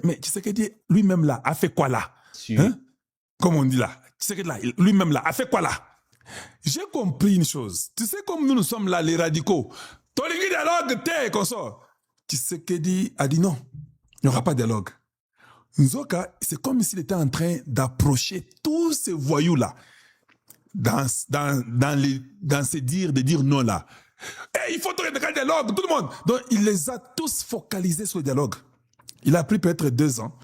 Mais Tshisekedi, lui-même là, a fait quoi là? Hein? Comme on dit là. Tshisekedi là, lui-même là, a fait quoi là? J'ai compris une chose. Tu sais, comme nous sommes là, les radicaux. Tolingi dialogue, t'es consort. Tshisekedi a dit non, il n'y aura pas de dialogue. Nzoka, c'est comme s'il était en train d'approcher tous ces voyous-là dans ces dires, de dire non là. Hey, il faut trouver un dialogue, tout le monde. Donc, il les a tous focalisés sur le dialogue. Il a pris peut-être 2 ans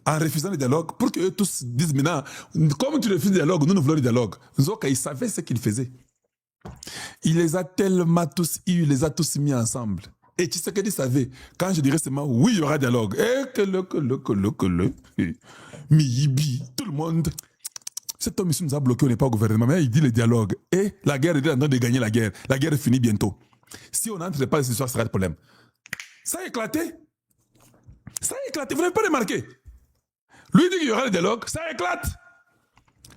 en refusant le dialogue pour qu'eux tous disent maintenant, comme tu refuses le dialogue, nous voulons le dialogue. Nzoka, il savait ce qu'il faisait. Il les a tellement tous eu, il les a tous mis ensemble. Et Tshisekedi savait, quand je dirais seulement oui, il y aura dialogue, et que le, Miyibi, tout le monde. Cet homme ici nous a bloqué, on n'est pas au gouvernement, mais il dit le dialogue. Et la guerre, il est en train de gagner la guerre. La guerre finit bientôt. Si on n'entre pas dans cette histoire, ce sera le problème. Ça a éclaté. Ça a éclaté. Vous n'avez pas remarqué? Lui dit qu'il y aura le dialogue, ça éclate.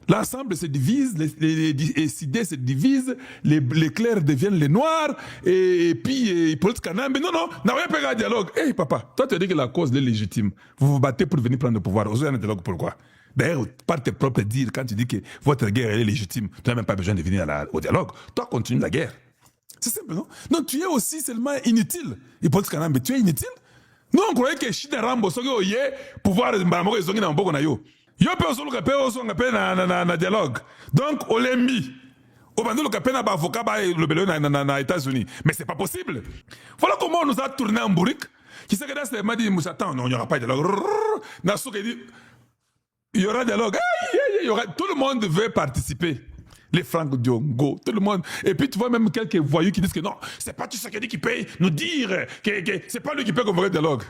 L'ensemble se divise, les idées se divisent, les clairs deviennent les noirs, et puis politique canam. Mais non, n'a rien pas de dialogue. Hé, papa, toi tu as dit que la cause est légitime. Vous vous battez pour venir prendre le pouvoir. Vous avez un dialogue, pourquoi? D'ailleurs, par tes propres dires, quand tu dis que votre guerre est légitime, tu n'as même pas besoin de venir au dialogue. Toi, continue la guerre. C'est simple, non? Non, tu es aussi seulement inutile. Et politique canam, mais tu es inutile. Nous, on croyait que Chine Rambo, ce qui est pouvoir de Mbamoko, ils sont dans Mboko na yo. Yo pe osolo ka pe oso ngape na dialogue. Donc olembi. Au bandolo ka pe na ba avocat ba le belo na États-Unis. Mais c'est pas possible. Voilà comment on nous a tourné en bourrique. Qui sait que dans ce m'a dit Moussatan, non, il n'y aura pas de dialogue. Nassou qui dit il y aura dialogue. Il y aura, tout le monde veut participer. Les Franck Diongo, tout le monde. Et puis tu vois même quelques voyous qui disent que non, c'est pas Tshisekedi qui paye nous dire que c'est pas lui qui peut convoquer le dialogue.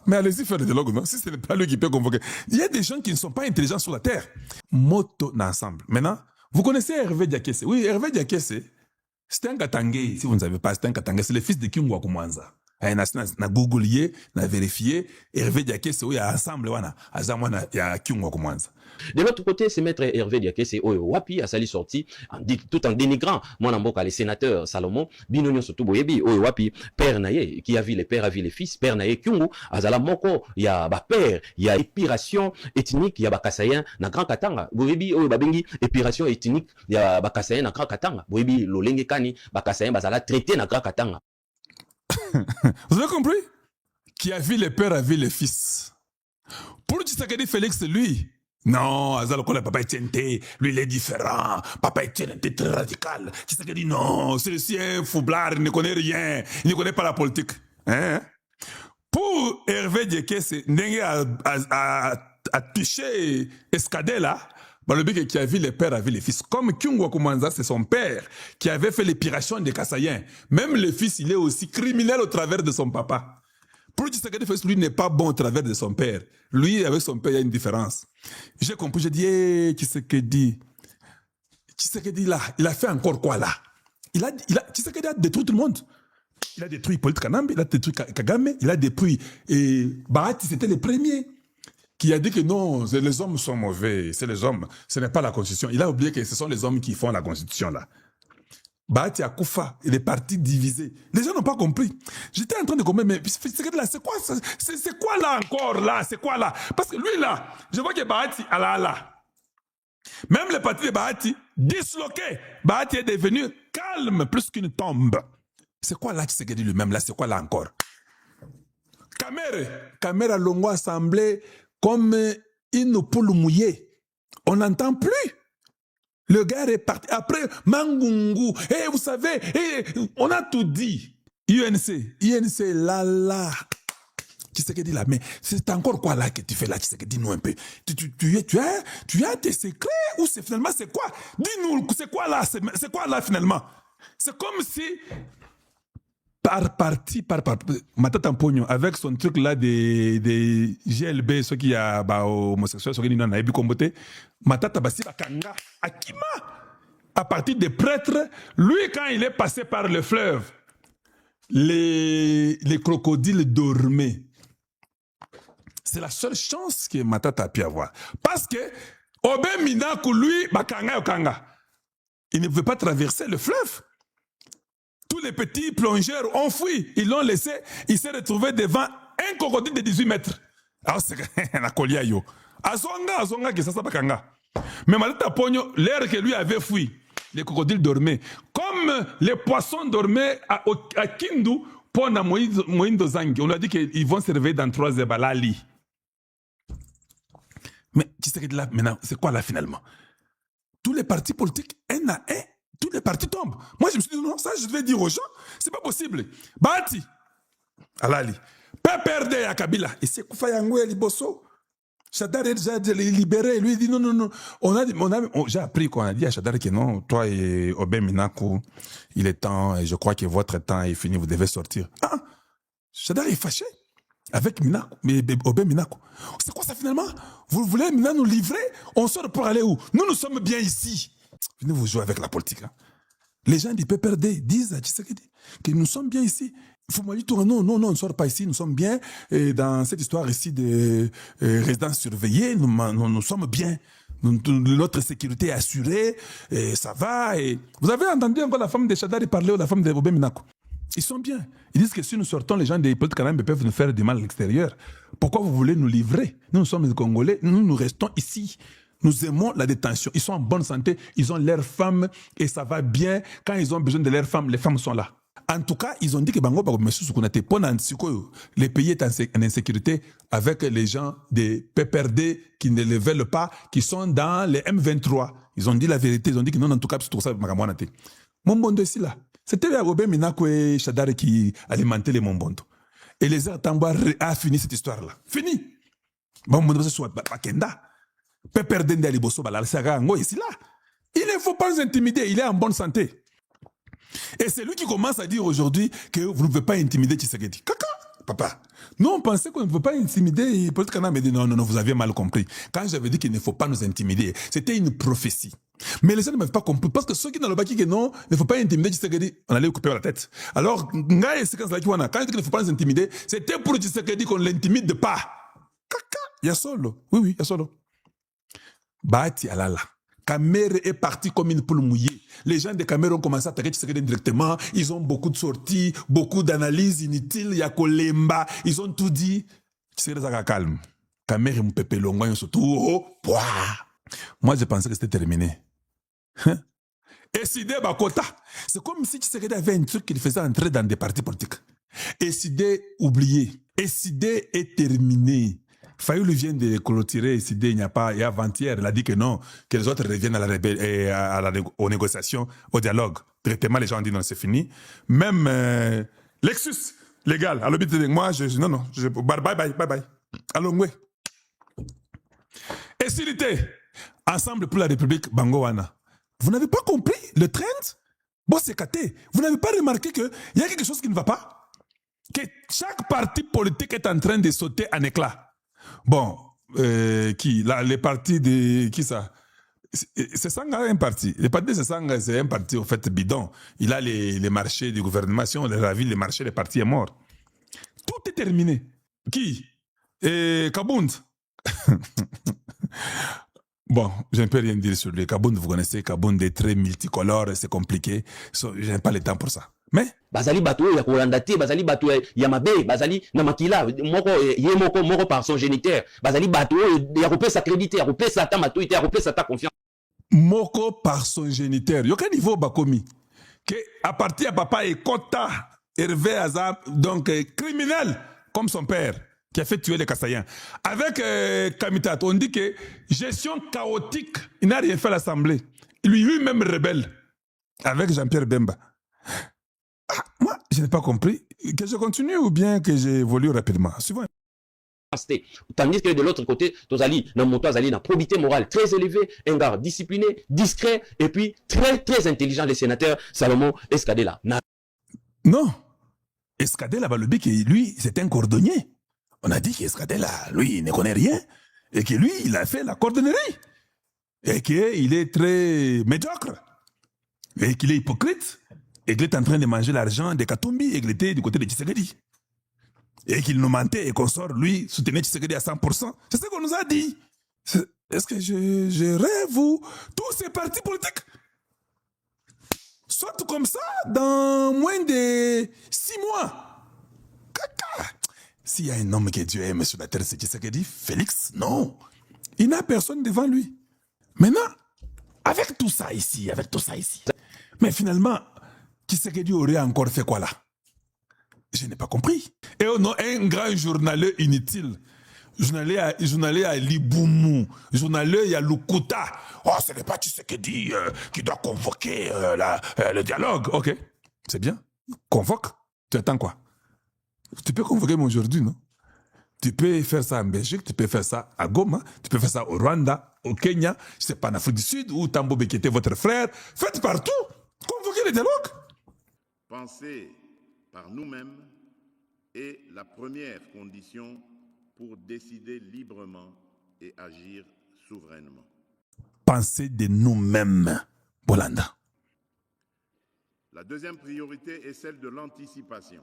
Mais allez-y faire le dialogue, non? Si ce n'est pas lui qui peut convoquer. Il y a des gens qui ne sont pas intelligents sur la terre. Moto d'ensemble. Maintenant, vous connaissez Hervé Diakese? Oui, Hervé Diakese, c'est un Katangé, si vous ne savez pas, c'est un Katangé. C'est le fils de Kyungwa Koumanza. Na Google, na vérifié, Hervé Diakese, oui, ensemble, il y a Kyungwa Koumanza. De l'autre côté, c'est maître Hervé Diakese Wapi a sali sorti tout en dénigrant mon amboka les sénateurs Salomon Binonio surtout Boyebi Wapi père naye qui a vu les pères a vu les fils père naye Kyungu azala moko il y a ba père il y a épiration ethnique il y a ba Kasayen na Grand Katanga Boyebi babengi épiration ethnique il y a ba Kasayen na Grand Katanga Boyebi lolenge kani ba Kasayen bazala traité na Grand Katanga. Vous avez compris? Qui a vu les pères a vu les fils. Pour Tshisekedi Félix, lui, non, papa Etienne, lui il est différent. Papa Etienne était très radical. Tshisekedi, non, celui-ci est un foublard, il ne connaît rien, il ne connaît pas la politique. Hein? Pour Hervé Diakese, Ndenge a touché Escadé là, le but qui a vu les pères a vu les fils. Comme Kyungwa Koumanza, c'est son père qui avait fait l'épiration des Kassaïens. Même le fils, il est aussi criminel au travers de son papa. Pour Tshisekedi Félix, lui n'est pas bon au travers de son père. Lui, avec son père, il y a une différence. J'ai compris, j'ai dit, hey, Tshisekedi là, il a fait encore quoi là? Tshisekedi a détruit tout le monde. Il a détruit Paul Kanambe, il a détruit Kagame, il a détruit... Et Bahati, c'était le premier qui a dit que non, les hommes sont mauvais, c'est les hommes, ce n'est pas la Constitution. Il a oublié que ce sont les hommes qui font la Constitution là. Bahati Akoufa, il est parti divisé. Les gens n'ont pas compris. J'étais en train de comprendre, mais c'est quoi là encore là? C'est quoi là? Parce que lui là, je vois que Bahati, là. Même le parti de Bahati, disloqué. Bahati est devenu calme plus qu'une tombe. C'est quoi là qui s'est dit lui-même là? C'est quoi là encore? Kamera Longo assemblée comme une poule mouillée. On n'entend plus. Le gars est parti. Après, Mangungu. Et vous savez, on a tout dit. INC, là. Qui c'est qui dit là? Mais c'est encore quoi là que tu fais là? Qui c'est qui dit nous un peu? Tu as tes secrets ou c'est finalement c'est quoi? Dis-nous, c'est quoi là? C'est quoi là finalement? C'est comme si par Matata Mpogno avec son truc là des GLB, ceux qui a homosexuels, ceux qui n'ont pas combattu, Matata Bassi Bakanga, Akima, à partir des prêtres, lui quand il est passé par le fleuve, les crocodiles dormaient. C'est la seule chance que Matata a pu avoir. Parce que Obe Minaku, lui, Bakanga Okanga, il ne veut pas traverser le fleuve. Tous les petits plongeurs ont fui, ils l'ont laissé, il s'est retrouvé devant un crocodile de 18 mètres. Ah, c'est un colia yo. Azonga, qui ça bakanga. Mais Malta Pogno, l'air que lui avait fui, les crocodiles dormaient. Comme les poissons dormaient à Kindu, pendant Moïndo Zangi, on a dit qu'ils vont se réveiller dans 3 heures, Balali. Mais tu sais que là, maintenant, c'est quoi là finalement? Tous les partis politiques, un à un, tous les partis tombent. Moi, je me suis dit, non, ça, je devais dire aux gens, c'est pas possible. Bati, Alali, PPRD à Kabila, et c'est Koufayangwe Liboso. Chadar est déjà libéré. Lui, il dit non. J'ai appris qu'on a dit à Chadar que non, toi et Obé Minakou, il est temps, et je crois que votre temps est fini, vous devez sortir. Ah, Chadar est fâché avec Minakou, Obé Minakou. C'est quoi ça finalement? Vous voulez maintenant nous livrer? On sort pour aller où? Nous sommes bien ici. Venez vous jouer avec la politique. Hein. Les gens du PPRD disent à Tshisekedi que nous sommes bien ici. Il faut me dire, non, on ne sort pas ici, nous sommes bien dans cette histoire ici de résidence surveillée, nous sommes bien. Notre sécurité est assurée, et ça va. Et... Vous avez entendu encore la femme de Chadari parler ou la femme de Obé Minakou? Ils sont bien. Ils disent que si nous sortons, les gens des politiques canadiens peuvent nous faire du mal à l'extérieur. Pourquoi vous voulez nous livrer? Nous sommes des Congolais, nous restons ici. Nous aimons la détention. Ils sont en bonne santé, ils ont leurs femmes et ça va bien. Quand ils ont besoin de leurs femmes, les femmes sont là. En tout cas, ils ont dit que les pays est en insécurité avec les gens des PPRD qui ne les veulent pas, qui sont dans les M23. Ils ont dit la vérité, ils ont dit que non, en tout cas, c'est tout ça. Mombondo ici là. C'était Robert Minako et Chadar qui alimentaient les Mombondo. Et les Tamboa a fini cette histoire-là. Fini. Mombondo c'est soit Bakenda. PPRD Ndaliboso Balalsaga Ngo ici là. Il ne faut pas nous intimider, il est en bonne santé. Et c'est lui qui commence à dire aujourd'hui que vous ne pouvez pas intimider Tshisekedi. Caca, papa. Nous, on pensait qu'on ne peut pas intimider. Peut-être qu'on a dit non, vous avez mal compris. Quand j'avais dit qu'il ne faut pas nous intimider, c'était une prophétie. Mais les gens ne m'avaient pas compris. Parce que ceux qui dans le baki que non, il ne faut pas intimider Tshisekedi, on allait lui couper la tête. Alors, quand je dis qu'il ne faut pas nous intimider, c'était pour Tshisekedi qu'on ne l'intimide pas. Caca, il y a solo. Oui, il y a solo. Bati alala. Kamere est parti comme une poule mouillée. Les gens de Kamere ont commencé à attaquer Tshisekedi directement. Ils ont beaucoup de sorties, beaucoup d'analyses inutiles. Il y a Kolemba. Ils ont tout dit. Tshisekedi est calme. Kamere m'pepe longoy surtout. Oh, moi, je pensais que c'était terminé. Et Sidé Bakota. C'est comme si Tshisekedi avait un truc qu'il faisait entrer dans des partis politiques. Et Sidé oublié. Et Sidé est terminé. Fayoulou vient de clôturer Sidé, il n'y a pas, et avant-hier, il a dit que non, que les autres reviennent aux négociations, au dialogue. Directement, les gens ont dit non, c'est fini. Même Lexus, légal, à l'objet de moi, bye. Allons, ouais. Et s'il était ensemble pour la République, Bangowana, vous n'avez pas compris le trend? Bon, c'est caté. Vous n'avez pas remarqué qu'il y a quelque chose qui ne va pas? Que chaque parti politique est en train de sauter en éclats. Bon, les partis de... Qui ça? C'est Sanga un parti. Le parti de Sanga, c'est un parti au fait bidon. Il a les marchés du gouvernement. Si on les ravit, les marchés, le parti est mort. Tout est terminé. Qui? Kabound. Bon, je ne peux rien dire sur lui. Kabound, vous connaissez, Kabound est très multicolore, c'est compliqué. Je n'ai pas le temps pour ça. Mais bazali bato ya kolandati, bazali bato ya mabe, bazali na makila moko par son géniteur, bazali bato ya kopesa crédit, ya kopesa ta matuité, ya kopesa ta confiance. Moko par son géniteur. Yo quel niveau bakomi que à partir de papa et Kota Hervé Azam, donc criminel comme son père qui a fait tuer les Kassaïens. Avec Kamitat, on dit que gestion chaotique, il n'a rien fait à l'Assemblée. Lui-même rebelle avec Jean-Pierre Bemba. Moi, je n'ai pas compris. Que je continue ou bien que j'évolue rapidement? Suivant. Tandis que de l'autre côté, Tozali, dans mon Tozali, na probité morale très élevée, un gars discipliné, discret, et puis très intelligent, les sénateurs Salomon Escadela. Non. Escadela, lui, c'est un cordonnier. On a dit qu'Escadela, lui, il ne connaît rien. Et que lui, il a fait la cordonnerie. Et qu'il est très médiocre. Et qu'il est hypocrite. Et qu'il est en train de manger l'argent de Katumbi et qu'il était du côté de Tshisekedi. Et qu'il nous mentait et qu'on sort, lui, soutenait Tshisekedi à 100%. C'est ce qu'on nous a dit. Est-ce que je rêve ou tous ces partis politiques sortent comme ça dans moins de 6 mois? Caca. S'il y a un homme que Dieu aime sur la terre, c'est Tshisekedi. Félix, non. Il n'a personne devant lui. Maintenant, avec tout ça ici, mais finalement, Tshisekedi aurait encore fait quoi là? Je n'ai pas compris. Et oh non, un grand journaliste inutile. Journaliste à Liboumou, journaliste à Lukuta. Oh, ce n'est pas Tshisekedi qui doit convoquer le dialogue. Ok, c'est bien. Convoque. Tu attends quoi? Tu peux convoquer moi aujourd'hui, non? Tu peux faire ça en Belgique, tu peux faire ça à Goma, tu peux faire ça au Rwanda, au Kenya, je sais pas, en Afrique du Sud, où Tambo qui était votre frère. Faites partout. Convoquez le dialogue. Penser par nous-mêmes est la première condition pour décider librement et agir souverainement. Penser de nous-mêmes, Bolanda. La deuxième priorité est celle de l'anticipation.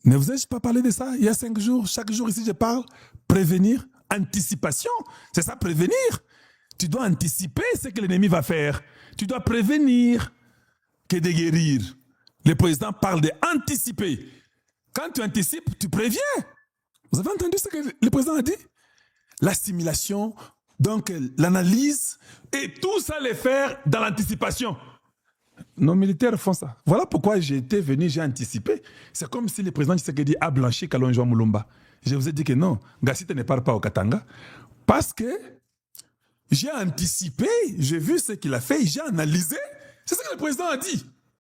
Ne vous ai-je pas parlé de ça il y a 5 jours? Chaque jour ici, je parle. Prévenir, anticipation. C'est ça, prévenir. Tu dois anticiper ce que l'ennemi va faire. Tu dois prévenir que de guérir. Le président parle d'anticiper. Quand tu anticipes, tu préviens. Vous avez entendu ce que le président a dit? L'assimilation, donc l'analyse, et tout ça les faire dans l'anticipation. Nos militaires font ça. Voilà pourquoi j'ai été venu, j'ai anticipé. C'est comme si le président Tshisekedi a blanchi Kalonjo Moulumba. Je vous ai dit que non, Gassite ne part pas au Katanga. Parce que j'ai anticipé, j'ai vu ce qu'il a fait, j'ai analysé. C'est ce que le président a dit.